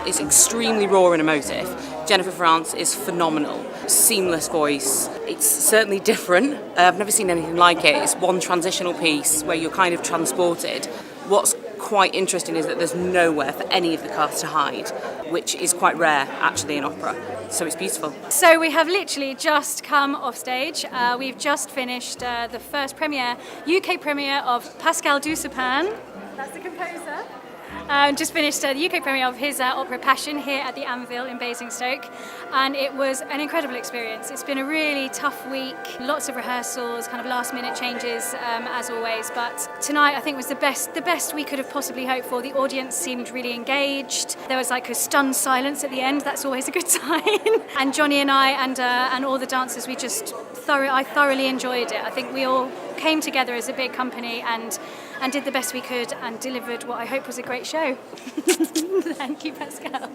It's extremely raw and emotive. Jennifer France is phenomenal. Seamless voice. It's certainly different. I've never seen anything like it. It's one transitional piece where you're kind of transported. What's quite interesting is that there's nowhere for any of the cast to hide, which is quite rare actually in opera. So it's beautiful. So we have literally just come off stage. We've just finished the first premiere, UK premiere of Pascal Dussapin. That's the composer. Just finished the UK premiere of his opera Passion here at the Anvil in Basingstoke, and it was an incredible experience. It's been a really tough week, lots of rehearsals, kind of last minute changes as always, but tonight I think was the best we could have possibly hoped for. The audience seemed really engaged. There was like a stunned silence at the end. That's always a good sign. And Johnny and I and all the dancers, I thoroughly enjoyed it. I think we all came together as a big company and did the best we could and delivered what I hope was a great show. Thank you, Pascal.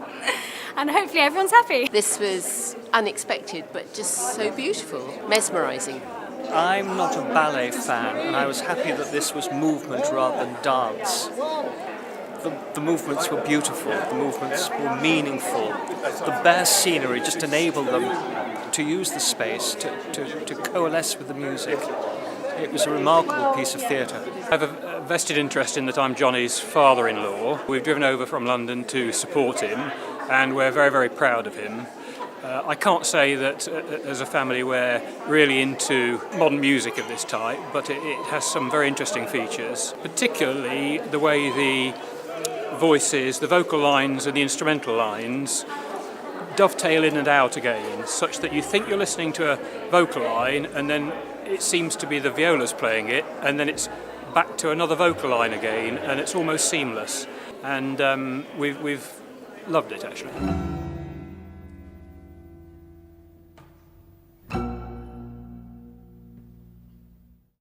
And hopefully everyone's happy. This was unexpected, but just so beautiful, mesmerising. I'm not a ballet fan, and I was happy that this was movement rather than dance. The movements were beautiful, the movements were meaningful. The bare scenery just enabled them to use the space, to coalesce with the music. It was a remarkable piece of theatre. I have a vested interest in that I'm Johnny's father-in-law. We've driven over from London to support him, and we're very, very proud of him. I can't say that as a family we're really into modern music of this type, but it has some very interesting features, particularly the way the voices, the vocal lines and the instrumental lines dovetail in and out again, such that you think you're listening to a vocal line and then it seems to be the violas playing it, and then it's back to another vocal line again, and it's almost seamless. And we've loved it, actually.